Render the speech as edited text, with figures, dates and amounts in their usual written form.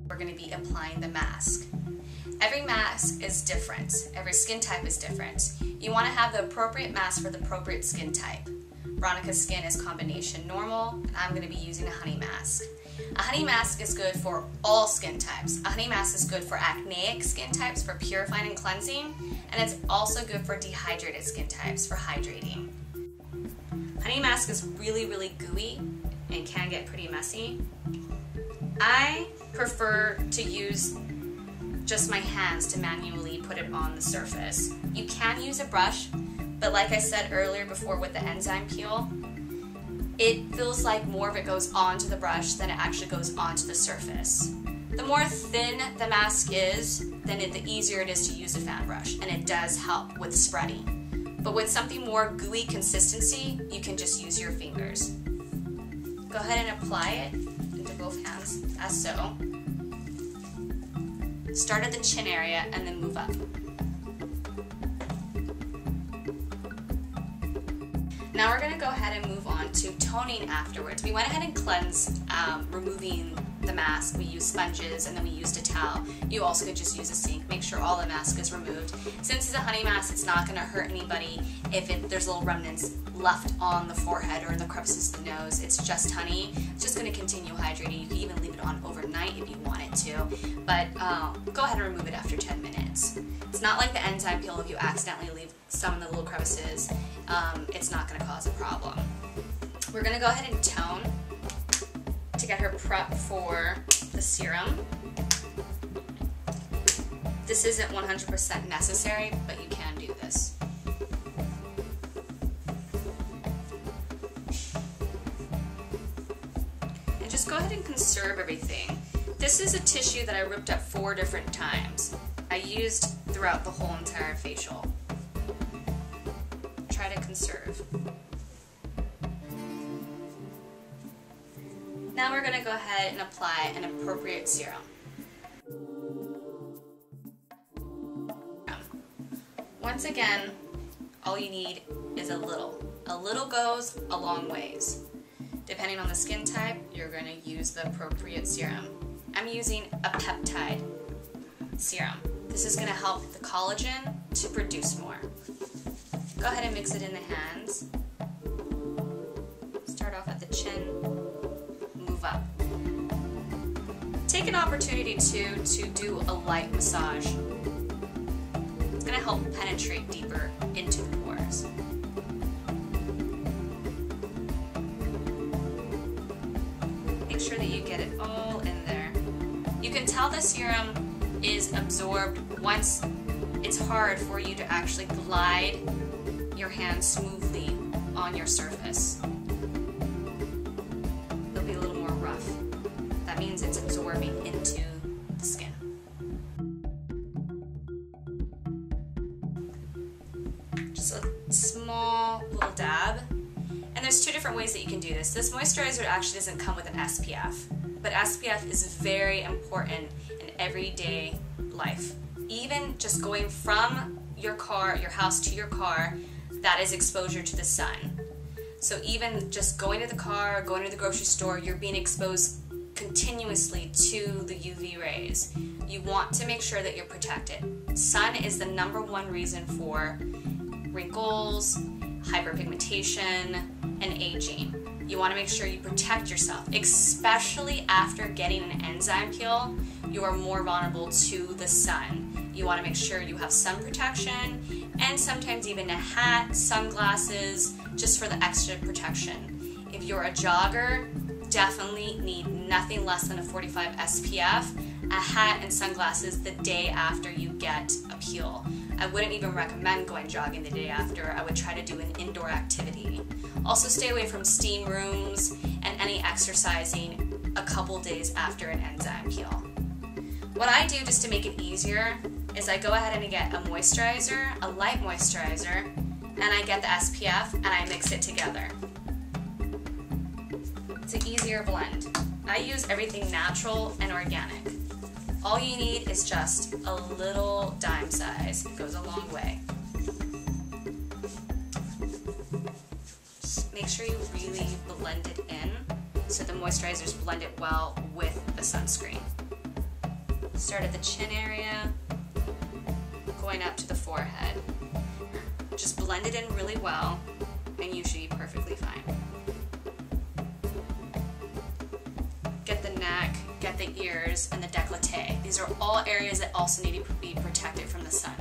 we're going to be applying the mask. Every mask is different. Every skin type is different. You want to have the appropriate mask for the appropriate skin type. Veronica's skin is combination normal, and I'm going to be using a honey mask. A honey mask is good for all skin types. A honey mask is good for acneic skin types for purifying and cleansing, and it's also good for dehydrated skin types for hydrating. Honey mask is really, really gooey and can get pretty messy. I prefer to use just my hands to manually put it on the surface. You can use a brush, but like I said earlier before with the enzyme peel, it feels like more of it goes onto the brush than it actually goes onto the surface. The more thin the mask is, then the easier it is to use a fan brush, and it does help with spreading. But with something more gooey consistency, you can just use your fingers. Go ahead and apply it into both hands, as so. Start at the chin area and then move up. Now we're going to go ahead and move on to toning afterwards. We went ahead and cleansed, removing the mask. We used sponges and then we used a towel. You also could just use a sink. Make sure all the mask is removed. Since it's a honey mask, it's not going to hurt anybody if there's little remnants left on the forehead or in the crevices of the nose. It's just honey. It's just going to continue hydrating. You can even leave it on overnight if you want it to, but go ahead and remove it after 10 minutes. It's not like the enzyme peel. If you accidentally leave some of the little crevices, it's not going to cause a problem. We're going to go ahead and tone to get her prepped for the serum. This isn't 100% necessary, but you can do this. And just go ahead and conserve everything. This is a tissue that I ripped up 4 different times. I used throughout the whole entire facial. Try to conserve. Now we're going to go ahead and apply an appropriate serum. Once again, all you need is a little. A little goes a long ways. Depending on the skin type, you're going to use the appropriate serum. I'm using a peptide serum. This is going to help the collagen to produce more. Go ahead and mix it in the hands. Start off at the chin, move up. Take an opportunity to do a light massage. It's going to help penetrate deeper into the pores. Make sure that you get it all in there. You can tell the serum is absorbed once it's hard for you to actually glide your hand smoothly on your surface. It'll be a little more rough. That means it's absorbing into the skin. Just a small little dab. And there's 2 different ways that you can do this. This moisturizer actually doesn't come with an SPF, but SPF is very important in everyday life. Even just going from your house to your car, that is exposure to the sun. So even just going to the car, going to the grocery store, you're being exposed continuously to the UV rays. You want to make sure that you're protected. Sun is the #1 reason for wrinkles, hyperpigmentation, and aging. You want to make sure you protect yourself, especially after getting an enzyme peel. You are more vulnerable to the sun. You want to make sure you have sun protection, and sometimes even a hat, sunglasses, just for the extra protection. If you're a jogger, definitely need nothing less than a 45 SPF, a hat and sunglasses the day after you get a peel. I wouldn't even recommend going jogging the day after. I would try to do an indoor activity. Also stay away from steam rooms and any exercising a couple days after an enzyme peel. What I do just to make it easier is I go ahead and get a moisturizer, a light moisturizer, and I get the SPF and I mix it together. It's an easier blend. I use everything natural and organic. All you need is just a little dime size. It goes a long way. Just make sure you really blend it in so the moisturizers blend it well with the sunscreen. Start at the chin area, going up to the forehead. Just blend it in really well, and you should be perfectly fine. Get the neck, get the ears, and the décolleté. These are all areas that also need to be protected from the sun.